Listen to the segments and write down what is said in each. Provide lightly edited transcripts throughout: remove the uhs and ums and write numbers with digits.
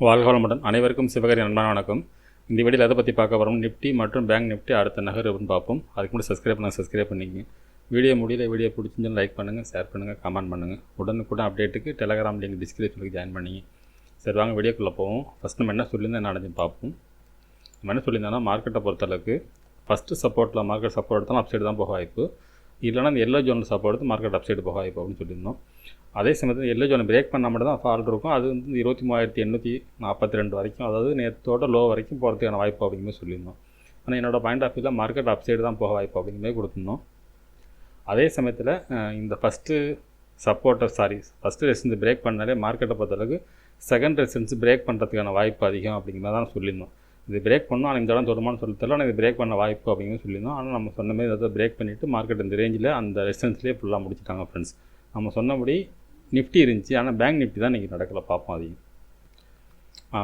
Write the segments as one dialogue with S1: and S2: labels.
S1: வாழ்க வளமுடன். அனைவருக்கும் சிவகரி நண்பன் வணக்கம். இந்த வீடியோவில் எதை பற்றி பார்க்க வரோம், நிஃப்டி மற்றும் பேங்க் நிஃப்டி அடுத்த நகர்வுன்னு பார்ப்போம். அதுக்கு முன்னாடி சப்ஸ்கிரைப் பண்ணிக்கங்க. வீடியோ வீடியோ பிடிச்சிருந்தாலும் லைக் பண்ணுங்கள், ஷேர் பண்ணுங்கள், கமெண்ட் பண்ணுங்கள். உடனுக்குடன் அப்டேட்டுக்கு டெலகிராம் லிங்க் டிஸ்கிரிப்ஷனுக்கு ஜாயின் பண்ணிங்க. சரி, வாங்க வீடியோக்குள்ளே போவோம். ஃபஸ்ட் நம்ம என்ன சொல்லியிருந்தோம், என்ன நடந்து பார்ப்போம். நம்ம என்ன சொல்லியிருந்தோம்னா, மார்க்கெட்டை பொறுத்தளவுக்கு ஃபஸ்ட்டு சப்போர்ட்டில் மார்க்கெட் சப்போர்ட் எடுத்தாலும் அப்சைடு தான் போக வாய்ப்பு, இல்லைனா இந்த எல்லோ ஜோனில் சப்போர்ட் எடுத்து மார்க்கெட் அப்சைடு போக வாய்ப்பு அப்படின்னு சொல்லியிருந்தோம். அதே சமயத்தில் எல்லோ ஜோனை பிரேக் பண்ணால் மட்டும் தான் ஃபால் இருக்கும். அது வந்து 23,842 வரைக்கும், அதாவது நேற்றோட லோ வரைக்கும் போகிறதுக்கான வாய்ப்பு அப்படிங்கும்போது சொல்லியிருந்தோம். ஆனால் என்னோடய பாயிண்ட் ஆஃப் வியூவில் மார்க்கெட் அப்சைடு தான் போக வாய்ப்பு அப்படிங்கும்போது கொடுத்துருந்தோம். அதே சமயத்தில் இந்த ஃபஸ்ட்டு ரெசிஸ்டன்ஸ் பிரேக் பண்ணாலே மார்க்கெட்டை பொறுத்தளவுக்கு செகண்ட் ரெசிஸ்டன்ஸ் பிரேக் பண்ணுறதுக்கான வாய்ப்பு அதிகம் அப்படிங்கிற தான் சொல்லியிருந்தோம். இது பிரேக் பண்ணோம், ஆனால் இந்த இடம் தொடருமான்னு சொல்லி தெரியல, ஆனால் இது பிரேக் பண்ண வாய்ப்பு அப்படிங்கிறது சொல்லியிருந்தோம். ஆனால் நம்ம சொன்ன மாதிரி அதை பிரேக் பண்ணிவிட்டு மார்க்கெட் இந்த ரேஞ்சில் அந்த ரெசிஸ்டன்ஸ்லேயே ஃபுல்லாக முடிச்சிட்டாங்க ஃப்ரெண்ட்ஸ். நம்ம சொன்னபடி நிஃப்டி இருந்துச்சு, ஆனால் பேங்க் நிஃப்டி தான் இன்றைக்கி நடக்கலை, பார்ப்போம் அதிகம்.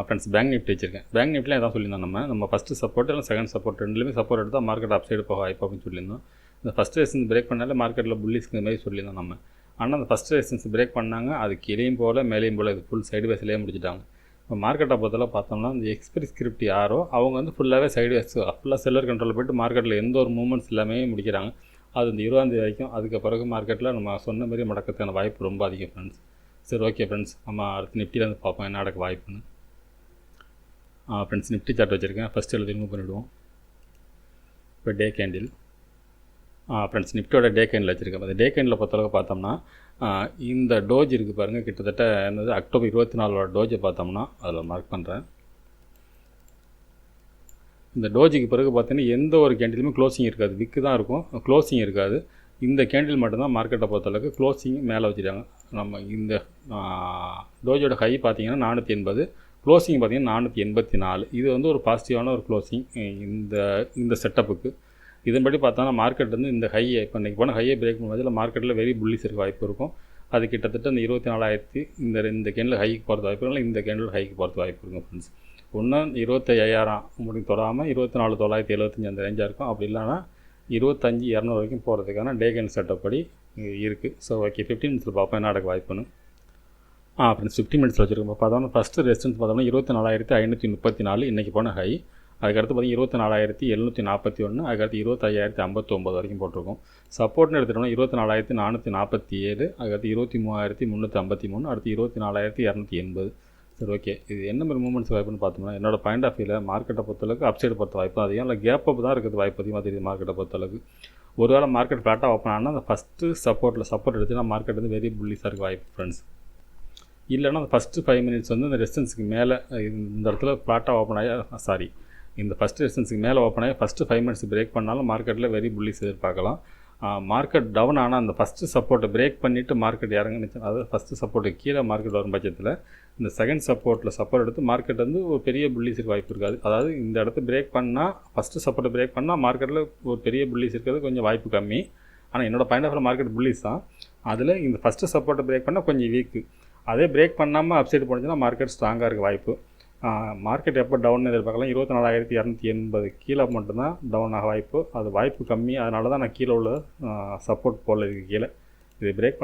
S1: ஃப்ரெண்ட்ஸ், பேங்க் நிஃப்டி வச்சுருக்கேன். பேங்க் நிஃப்டியில் எதாவது சொல்லியிருந்தோம், நம்ம ஃபஸ்ட்டு சப்போர்ட் இல்லை செகண்ட் சப்போர்ட் ரெண்டுலேயுமே சப்போர்ட் எடுத்தால் மார்க்கெட் அப்சைடு போக வாய்ப்பு அப்படின்னு சொல்லியிருந்தோம். இந்த ஃபஸ்ட் ரெசிஸ்டன்ஸ் பிரேக் பண்ணாலே மார்க்கெட்டில் புல்லிஸ்க்கு மாதிரி சொல்லியிருந்தோம் நம்ம. ஆனால் அந்த ஃபஸ்ட் ரெசிஸ்டன்ஸ் பிரேக் பண்ணாங்க, அது கீழேயும் போல் மேலேயும் போல் இது ஃபுல் சைடு வேஸ்லேயே முடிச்சிட்டாங்க. இப்போ மார்க்கெட்டை பொறுத்தவரை பார்த்தோம்னா, இந்த எக்ஸ்பிரி ஸ்கிரிப்ட் யாரோ அவங்க வந்து ஃபுல்லாகவே சைடு வேஸ், ஃபுல்லாக செல்லர் கண்ட்ரோலில் போய்ட்டு மார்க்கெட்டில் எந்த ஒரு மூவ்மெண்ட்ஸ் எல்லாமே முடிக்கிறாங்க. அது இந்த 20ஆம் தேதி வரைக்கும். அதுக்கு பிறகு மார்க்கெட்டில் நம்ம சொன்ன மாதிரி நடக்கிறதுக்கான வாய்ப்பு ரொம்ப அதிகம் ஃப்ரெண்ட்ஸ். சரி, ஓகே ஃப்ரெண்ட்ஸ், நம்ம அடுத்து நிஃப்டியிலேருந்து பார்ப்போம் என்ன நடக்க வாய்ப்புன்னு. ஃப்ரெண்ட்ஸ், நிஃப்டி சார்ட் வச்சுருக்கேன். ஃபஸ்ட்டு ரிமூவ் பண்ணிவிடுவோம். இப்போ டே கேண்டில். ஃப்ரெண்ட்ஸ், நிஃப்டியோட டே கேண்டில் வச்சுருக்கேன். அந்த டே கேண்டில் பொறுத்தளவுக்கு பார்த்தோம்னா, இந்த டோஜ் இருக்குது பாருங்கள், கிட்டத்தட்ட என்னது அக்டோபர் 24 டோஜை பார்த்தோம்னா அதில் மார்க் பண்ணுறேன். இந்த டோஜுக்கு பிறகு பார்த்தீங்கன்னா எந்த ஒரு கேண்டிலுமே க்ளோசிங் இருக்காது, விக்கு தான் இருக்கும், க்ளோசிங் இருக்காது. இந்த கேண்டில் மட்டும்தான் மார்க்கெட்டை பொறுத்தளவுக்கு க்ளோசிங் மேலே வச்சுட்டாங்க. நம்ம இந்த டோஜோட ஹை பார்த்தீங்கன்னா 480, க்ளோசிங் பார்த்தீங்கன்னா 484. இது வந்து ஒரு பாசிட்டிவான ஒரு க்ளோசிங் இந்த செட்டப்புக்கு. இதன்படி பார்த்தோன்னா மார்க்கெட் வந்து இந்த ஹையை இப்போ இன்றைக்கி போன ஹையை பிரேக் பண்ணும்போது மார்க்கெட்டில் வெரி புல்லிஸ் இருக்க வாய்ப்பு இருக்கும். அது கிட்டத்தட்ட இந்த 24,000 இந்த கேண்டில் ஹைக்கு போகிறது வாய்ப்பு இல்லை, இந்த கேண்டில் ஹைக்கு போகிறது வாய்ப்பு இருக்கும் ஃப்ரெண்ட்ஸ். ஒன்று 25,000 முடிவு தொடாமல் 24,975 அந்த ரேஞ்சாக இருக்கும். அப்படி இல்லைனா 25,200 வரைக்கும் போகிறதுக்கான டே கேண்டில் செட்டப் படி இருக்குது. ஸோ ஓகே, 15 மினிட்ஸில் பார்ப்போம் என்ன நடக்க வாய்ப்புன்னு. ஃப்ரெண்ட்ஸ், 15 மினிட்ஸில் வச்சுருக்கோம். பார்த்தோம்னா ஃபஸ்ட்டு ரெசிஸ்டன்ஸ் பார்த்தோம்னா 24,534 இன்றைக்கி போன ஹை. அதுக்கடுத்து பார்த்தீங்கன்னா 24,741, அதுக்கடுத்து 25,059 வரைக்கும் போட்டிருக்கோம். சப்போர்ட்னு எடுத்துட்டோம்னா 24,447, அதுக்கடுத்து 23,353, அடுத்து 24,280. சரி, ஓகே, இது என்ன மாதிரி மூவ்மெண்ட்ஸ் வாய்ப்புன்னு பார்த்தோம்னா, என்னோடய பாயிண்ட் ஆஃப் வியூவில் மார்க்கெட்டை பொறுத்தளவுக்கு அப்சைடு பொறுத்த வாய்ப்பு அதிகம், இல்லை கேப் அப் தான் இருக்கிறது வாய்ப்பு அதிகமாக தெரியுது மார்க்கெட்டை பொறுத்தளவுக்கு. ஒருவேளை மார்க்கெட் ஃப்ளாட்டாக ஓப்பன் ஆனால் அந்த ஃபஸ்ட்டு சப்போர்ட் எடுத்துன்னா மார்க்கெட் வந்து வெரி புல்லிஸாக இருக்க வாய்ப்பு ஃப்ரெண்ட்ஸ். இல்லைனா அந்த ஃபஸ்ட்டு 5 மினிட்ஸ் வந்து இந்த ரெசிஸ்டன்ஸுக்கு மேலே இந்த இடத்துல ஃப்ளாட்டாக ஓப்பன் ஆகி இந்த ஃபஸ்ட்டு ரெசிஸ்டன்ஸுக்கு மேலே ஓப்பன் ஆகி ஃபஸ்ட்டு 5 மினிட்ஸ் பிரேக் பண்ணாலும் மார்க்கெட்டில் வெரி புல்லிஸ் எதிர்பார்க்கலாம். மார்க்கெட் டவுன் ஆனால் அந்த ஃபஸ்ட்டு சப்போர்ட்டை பிரேக் பண்ணிவிட்டு மார்க்கெட் இறங்குனுச்சு, அதாவது ஃபஸ்ட்டு சப்போர்ட்டுக்கு கீழே மார்க்கெட் வரும் பட்சத்தில் இந்த செகண்ட் சப்போர்ட் எடுத்து மார்க்கெட் வந்து ஒரு பெரிய புல்லிஸுக்கு வாய்ப்பு இருக்காது. அதாவது இந்த இடத்த பிரேக் பண்ணால் ஃபஸ்ட்டு சப்போர்ட்டை பிரேக் பண்ணால் மார்க்கெட்டில் ஒரு பெரிய புல்லிஸ் இருக்கிறது கொஞ்சம் வாய்ப்பு கம்மி. ஆனால் என்னோடய point of view market bullish தான். அதில் இந்த ஃபஸ்ட்டு சப்போர்ட்டை பிரேக் பண்ணால் கொஞ்சம் வீக்கு, அதே பிரேக் பண்ணாமல் அப்சைடு போனிச்சுன்னா மார்க்கெட் ஸ்ட்ராங்காக இருக்க வாய்ப்பு. மார்க்கெட் எப்போ டவுன் எதிர்பார்க்கலாம், 24,280 கீழே மட்டும்தான் டவுன் ஆக வாய்ப்பு. அது வாய்ப்பு கம்மி. அதனால தான் நான் கீழே உள்ள சப்போர்ட் போடல. இதுக்கு கீழே இது பிரேக்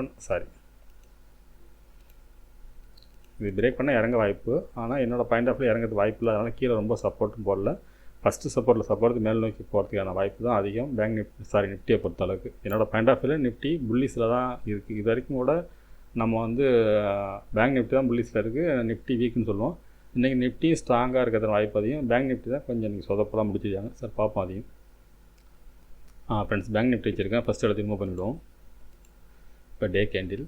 S1: பண்ண இறங்க வாய்ப்பு. ஆனால் என்னோடய பாயிண்ட் ஆஃப் வியூ இறங்கிறது வாய்ப்பு இல்லை. அதனால் கீழே ரொம்ப சப்போர்ட்டும் போடல. ஃபஸ்ட்டு சப்போர்ட் மேல் நோக்கி போகிறதுக்கான வாய்ப்பு தான் அதிகம் நிஃப்டியை பொறுத்தளவுக்கு. என்னோடய பாயிண்ட் ஆஃப் வியூவில் நிஃப்டி புல்லிஸில் தான் இருக்குது. இது வரைக்கும் கூட நம்ம வந்து பேங்க் நிஃப்டி தான் புல்லிஸில் இருக்குது, நிஃப்டி வீக்குன்னு சொல்லுவோம். இன்றைக்கி நிஃப்டி ஸ்ட்ராங்காக இருக்கிறது வாய்ப்பு அதிகம். பேங்க் நிஃப்டி தான் கொஞ்சம் இன்றைக்கி சொதப்பெல்லாம் முடிச்சிருக்காங்க. சார், பார்ப்போம் அதையும். ஃப்ரெண்ட்ஸ், பேங்க் நிஃப்டி வச்சுருக்கேன். ஃபஸ்ட்டு எடுத்து ரிமூவ் பண்ணிவிடுவோம். இப்போ டே கேண்டில்.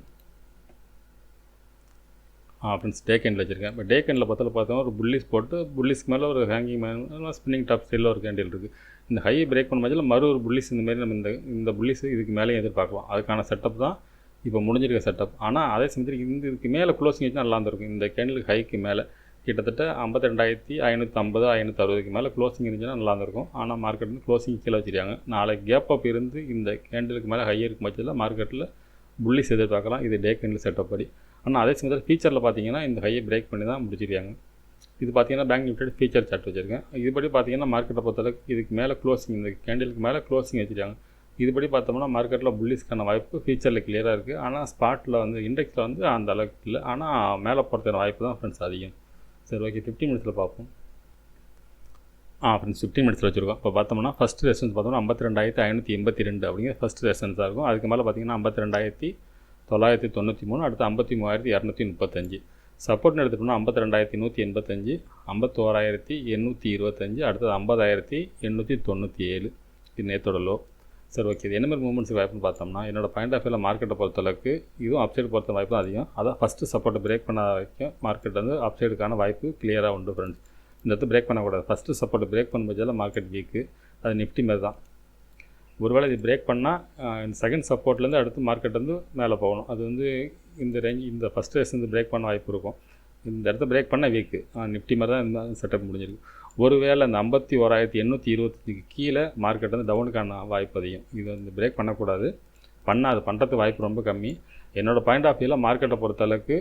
S1: ஃப்ரெண்ட்ஸ், டே கேண்டில் வச்சுருக்கேன். இப்போ டே கேண்டில் பார்த்தோம்னா ஒரு புல்லிஸ் போட்டு புல்லிஸ்க்கு மேலே ஒரு ஹேங்கிங் மேலே ஸ்பின்னிங் டாப் சைடில் ஒரு கேண்டில் இருக்குது. இந்த ஹை பிரேக் பண்ண மதியில் மறு ஒரு புல்லிஸ் இந்தமாரி நம்ம இந்த புல்லிஸ் இதுக்கு மேலேயும் எதிர்பார்க்கலாம். அதுக்கான செட்டப் தான் இப்போ முடிஞ்சிருக்க செட்டப். ஆனால் அதே சமயத்தில் இதுக்கு மேலே க்ளோசிங் வச்சுன்னா நல்லா இருந்திருக்கும். இந்த கேண்டிலுக்கு ஹைக்கு மேலே கிட்டத்தட்ட 52,550, 560க்கு மேலே க்ளோசிங் இருந்துச்சுன்னா நல்லா இருந்திருக்கும். ஆனால் மார்க்கெட் வந்து க்ளோசிங் கீழே வச்சுருக்காங்க. நாளைக்கு கேப் அப் இருந்து இந்த கேண்டிலுக்கு மேலே ஹை இருக்கும் பட்சத்தில் மார்க்கெட்டில் புல்லிஸ் எதிர்பார்க்கலாம். இது டே கேண்டில் செட்டப் படி. ஆனால் அதே சமயத்தில் ஃபீச்சரில் பார்த்தீங்கன்னா இந்த ஹையை பிரேக் பண்ணி தான் முடிச்சிருக்காங்க. இது பார்த்தீங்கன்னா பேங்க் நிஃப்டி ஃபீச்சர் சார்ட் வச்சுருக்கேன். இதுபடி பார்த்தீங்கன்னா மார்க்கெட்டை பொறுத்தளவுக்கு இதுக்கு மேலே க்ளோசிங், இந்த கேண்டிலுக்கு மேலே க்ளோசிங் வச்சுருக்காங்க. இதுபடி பார்த்தோம்னா மார்க்கெட்டில் புல்லிஸ்க்கான வாய்ப்பு ஃபீச்சரில் கிளியராக இருக்குது. ஆனால் ஸ்பாட்டில் வந்து இண்டெக்ஸில் வந்து அந்த அளவுக்கு இல்லை. ஆனால் மேலே போகிறதுக்கான வாய்ப்பு தான் ஃப்ரெண்ட்ஸ் அதிகம். சரி ஓகே 15 மினிட்ஸில் பார்ப்போம். ஃப்ரெண்ட்ஸ் 15 மினிட்ஸில் வச்சுருக்கோம். இப்போ பார்த்தோம்னா ஃபஸ்ட்டு ரெசன்ஸ் பார்த்தோம்னா 52,582 அப்படிங்கிற ஃபஸ்ட்டு ரெசன்ஸாக இருக்கும். அதுக்கு மேலே பார்த்தீங்கன்னா 52,993, அடுத்து 53,235. சப்போர்ட்னு எடுத்துட்டோம்னா 52,185, 51,825, அடுத்தது 50,897. இது நேற்றோட லோ. சரி ஓகே, இது என்ன மாதிரி மூவ்மெண்ட்ஸுக்கு வாய்ப்புன்னு பார்த்தோம்னா, என்னோட பாயிண்ட் ஆஃப் வியூவில் மார்க்கெட்டை பொறுத்தளவுக்கு இதுவும் அப்சைடு பொறுத்த வாய்ப்பு தான் அதிகம். அதான் ஃபஸ்ட்டு சப்போர்ட்டை பிரேக் பண்ண வரைக்கும் மார்க்கெட் வந்து அப்சைடுக்கான வாய்ப்பு கிளியராக உண்டு ஃப்ரெண்ட்ஸ். இந்த இடத்து பிரேக் பண்ணக்கூடாது. ஃபஸ்ட்டு சப்போர்ட்டை பிரேக் பண்ணும்போது மார்க்கெட் வீக்கு. அது நிஃப்டி மாதிரி தான். ஒருவேளை இது பிரேக் பண்ணால் இந்த செகண்ட் சப்போர்ட்லேருந்து அடுத்து மார்க்கெட் வந்து மேலே போகணும். அது வந்து இந்த ரேஞ்ச் இந்த ஃபஸ்ட்டு ரேஸ் வந்து பிரேக் பண்ண வாய்ப்பு இருக்கும். இந்த இடத்த பிரேக் பண்ண வீக்கு. நிஃப்டி மாதிரி தான் இந்த செட்டப் முடிஞ்சிருக்கு. ஒருவேளை அந்த 51,825 கீழே மார்க்கெட் வந்து டவுனுக்கான வாய்ப்பு அதிகம். இது வந்து பிரேக் பண்ணக்கூடாது. அது பண்ணுறதுக்கு வாய்ப்பு ரொம்ப கம்மி. என்னோடய பாயிண்ட் ஆஃப் வியூவில் மார்க்கெட்டை பொறுத்தளவுக்கு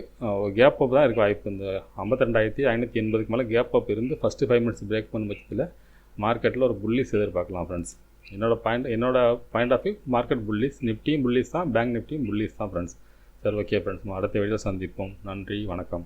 S1: கேப் அப் தான் இருக்க வாய்ப்பு. இந்த 52,580க்கு மேலே கேப் அப் இருந்து ஃபஸ்ட்டு 5 மினிட்ஸ் பிரேக் பண்ணும் பட்சத்தில் மார்க்கெட்டில் ஒரு புல்லிஸ் எதிர்பார்க்கலாம் ஃப்ரெண்ட்ஸ். என்னோட point of view market bullish. நிஃப்டியும் புல்லிஸ் தான், பேங்க் நிஃப்டியும் புல்லிஸ் தான் ஃப்ரெண்ட்ஸ். சரி ஓகே ஃப்ரெண்ட்ஸ், அடுத்த வீடியோ சந்திப்போம். நன்றி, வணக்கம்.